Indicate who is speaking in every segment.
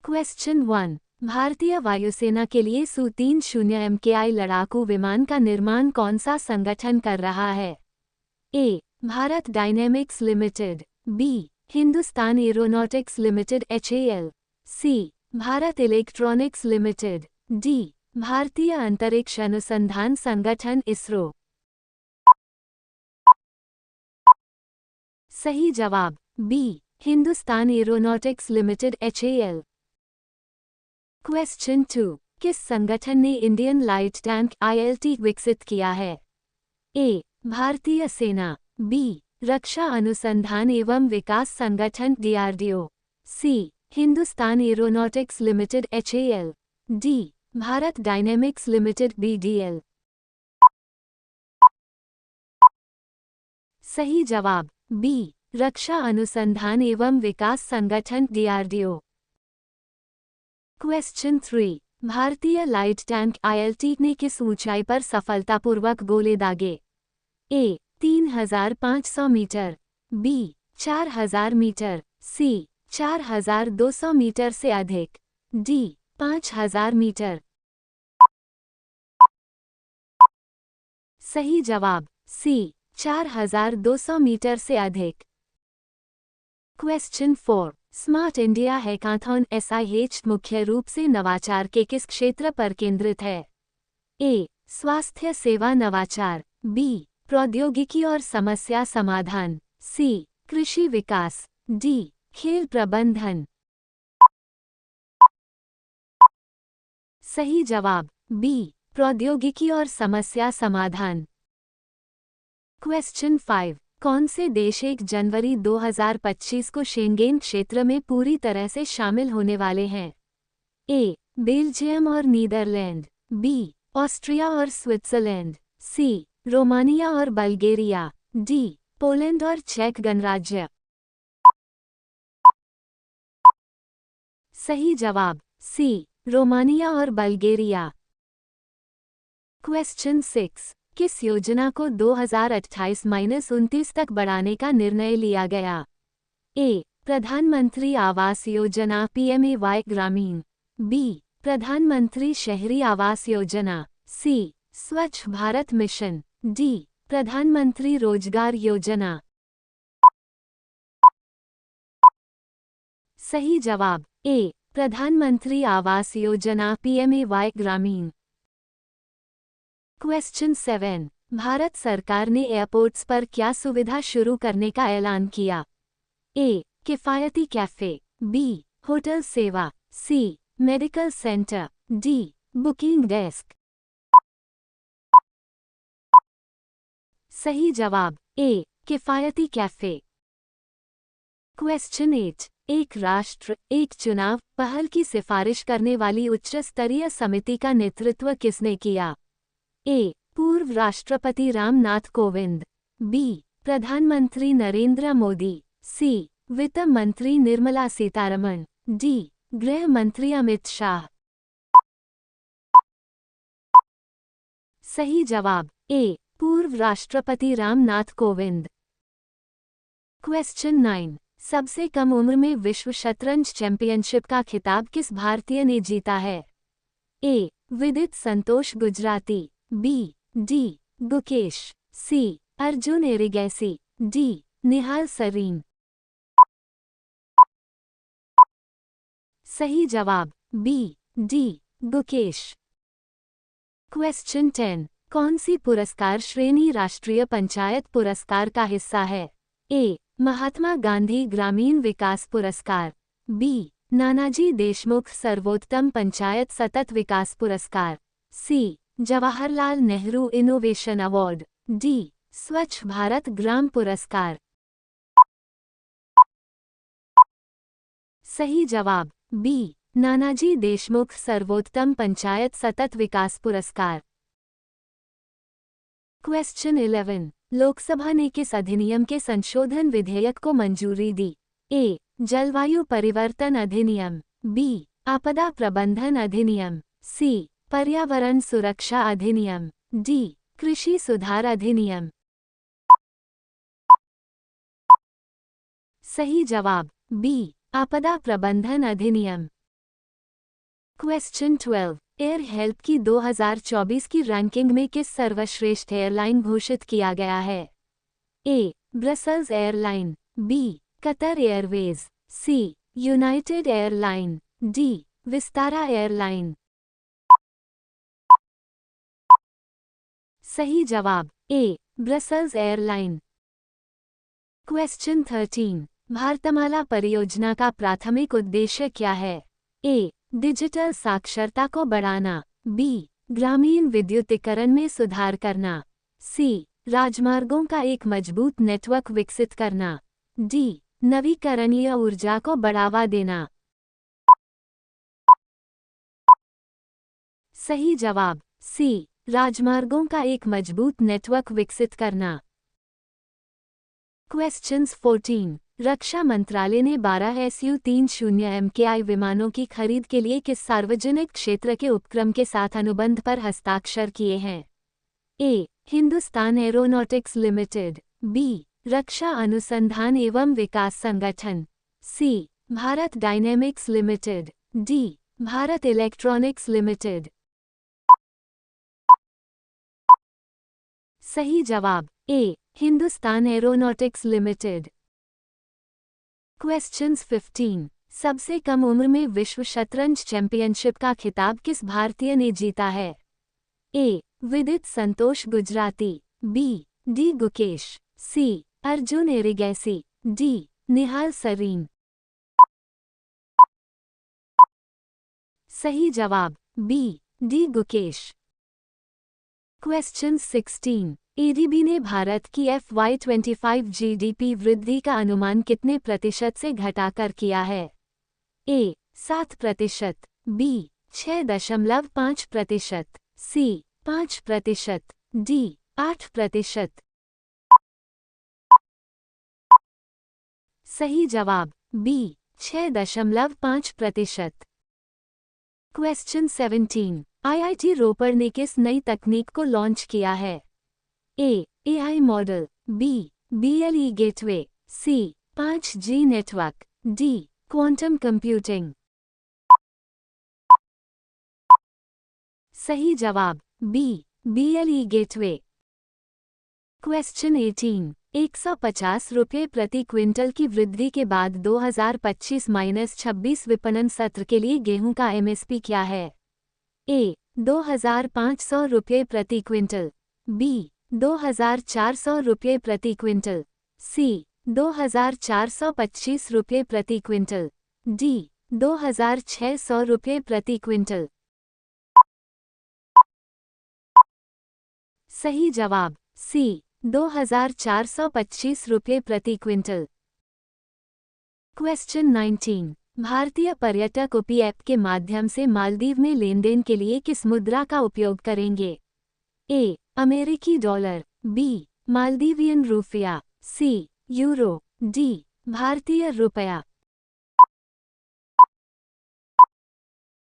Speaker 1: Question 1। भारतीय वायुसेना के लिए Su-30 MKI लड़ाकू विमान का निर्माण कौन सा संगठन कर रहा है? A. Bharat dynamics limited. B. Hindustan aeronautics limited HAL। C. Bharat electronics limited. D. भारतीय अंतरिक्ष अनुसंधान संगठन इसरो। सही जवाब B. Hindustan aeronautics limited HAL। Question 2। किस संगठन ने इंडियन लाइट टैंक ILT विकसित किया है? ए. भारतीय सेना। बी. रक्षा अनुसंधान एवं विकास संगठन DRDO। C. Hindustan aeronautics limited HAL। D. Bharat dynamics limited BDL। सही जवाब बी. रक्षा अनुसंधान एवं विकास संगठन DRDO। क्वेश्चन 3। भारतीय लाइट टैंक ILT ने किस ऊंचाई पर सफलतापूर्वक गोले दागे? ए. 3500 मीटर। बी. 4000 मीटर। सी. 4200 मीटर से अधिक। डी. 5000 मीटर। सही जवाब सी. 4200 मीटर से अधिक। Question 4। Smart India hackathon SIH मुख्य रूप से नवाचार के किस क्षेत्र पर केंद्रित है? ए. स्वास्थ्य सेवा नवाचार। बी. प्रौद्योगिकी और समस्या समाधान। सी. कृषि विकास। डी. खेल प्रबंधन। सही जवाब बी. प्रौद्योगिकी और समस्या समाधान। क्वेश्चन 5। कौन से देश 1 जनवरी 2025 को शेंगेन क्षेत्र में पूरी तरह से शामिल होने वाले हैं? ए. बेल्जियम और नीदरलैंड। बी. ऑस्ट्रिया और स्विट्जरलैंड। सी. रोमानिया और बल्गेरिया। डी. पोलैंड और चेक गणराज्य। सही जवाब सी. रोमानिया और बल्गेरिया। क्वेश्चन 6। किस योजना को 2028-29 तक बढ़ाने का निर्णय लिया गया? ए. प्रधानमंत्री आवास योजना PMAY ग्रामीण। बी. प्रधानमंत्री शहरी आवास योजना। सी. स्वच्छ भारत मिशन। डी. प्रधानमंत्री रोजगार योजना। सही जवाब ए. प्रधानमंत्री आवास योजना PMAY ग्रामीण। क्वेश्चन 7। भारत सरकार ने एयरपोर्ट्स पर क्या सुविधा शुरू करने का ऐलान किया? ए. किफायती कैफे। बी. होटल सेवा। C. Medical centre. D. Booking desk. सही जवाब ए. किफायती कैफे। क्वेश्चन 8। एक राष्ट्र एक चुनाव पहल की सिफारिश करने वाली उच्च स्तरीय समिति का नेतृत्व किसने किया? ए. पूर्व राष्ट्रपति रामनाथ कोविंद। बी. प्रधानमंत्री नरेंद्र मोदी। सी. वित्त मंत्री निर्मला सीतारमण। डी. गृह मंत्री अमित शाह। सही जवाब ए. पूर्व राष्ट्रपति रामनाथ कोविंद। क्वेश्चन 9। सबसे कम उम्र में विश्व शतरंज चैंपियनशिप का खिताब किस भारतीय ने जीता है? A. Vidit Santosh Gujrathi. B. D. Gukesh. C. Arjun Erigaisi. D. Nihal Sarin. सही जवाब बी. डी. गुकेश। क्वेश्चन 10। कौन सी पुरस्कार श्रेणी राष्ट्रीय पंचायत पुरस्कार का हिस्सा है? ए. महात्मा गांधी ग्रामीण विकास पुरस्कार। बी. नानाजी देशमुख सर्वोत्तम पंचायत सतत विकास पुरस्कार। C. Jawaharlal Nehru innovation award. D. Swachh Bharat ग्राम पुरस्कार। सही जवाब बी. नानाजी देशमुख सर्वोत्तम पंचायत सतत विकास पुरस्कार। क्वेश्चन 11। लोकसभा ने किस अधिनियम के संशोधन विधेयक को मंजूरी दी? ए. जलवायु परिवर्तन अधिनियम। बी. आपदा प्रबंधन अधिनियम। सी. पर्यावरण सुरक्षा अधिनियम। डी. कृषि सुधार अधिनियम। सही जवाब बी. आपदा प्रबंधन अधिनियम। क्वेश्चन 12। एयर हेल्प की 2024 की रैंकिंग में किस सर्वश्रेष्ठ एयरलाइन घोषित किया गया है? A. Brussels airline, B. Qatar airways, C. United airline, D. Vistara airline. सही जवाब A. Brussels airline. Question 13। Bharatmala परियोजना का प्राथमिक उद्देश्य क्या है? ए. डिजिटल साक्षरता को बढ़ाना, बी. ग्रामीण विद्युतीकरण में सुधार करना, सी. राजमार्गों का एक मजबूत नेटवर्क विकसित करना, डी. नवीकरणीय ऊर्जा को बढ़ावा देना। सही जवाब सी. राजमार्गों का एक मजबूत नेटवर्क विकसित करना। क्वेश्चंस 14। रक्षा मंत्रालय ने 12 Su-30 MKI विमानों की खरीद के लिए किस सार्वजनिक क्षेत्र के उपक्रम के साथ अनुबंध पर हस्ताक्षर किए हैं? A. Hindustan aeronautics limited, B. रक्षा अनुसंधान एवं विकास संगठन, C. Bharat dynamics limited, D. Bharat electronics limited. सही जवाब A. Hindustan aeronautics limited. Questions 15। सबसे कम उम्र में विश्व शतरंज चैंपियनशिप का खिताब किस भारतीय ने जीता है? A. Vidit Santosh Gujrathi, B. D. Gukesh, C. Arjun Erigaisi, D. Nihal Sarin. सही जवाब B. D. Gukesh. Question 16। ADB ने भारत की FY25 जीडीपी वृद्धि का अनुमान कितने प्रतिशत से घटाकर किया है? ए. 7%, बी. 6.5%, सी. 5%, डी. 8%। सही जवाब बी. 6.5%। क्वेश्चन 17। आईआईटी रोपड़ ने किस नई तकनीक को लॉन्च किया है? A. AI model, B. BLE gateway, C. 5G network, D. Quantum computing. सही जवाब बी. BLE gateway. क्वेश्चन 18। 150 रुपये प्रति क्विंटल की वृद्धि के बाद 2025-26 विपणन सत्र के लिए गेहूं का एमएसपी क्या है? ए. 2500 रुपये प्रति क्विंटल, बी. 2400 रुपये प्रति क्विंटल, सी. 2425 रुपये प्रति क्विंटल, डी. 2600 रुपये प्रति क्विंटल। सही जवाब सी. 2425 रुपये प्रति क्विंटल। क्वेश्चन 19। भारतीय पर्यटक उपी ऐप के माध्यम से मालदीव में लेनदेन के लिए किस मुद्रा का उपयोग करेंगे? ए. अमेरिकी डॉलर, बी. मालदीवियन रुपया, सी. Euro, D. भारतीय रुपया।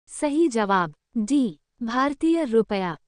Speaker 1: सही जवाब डी. भारतीय रुपया।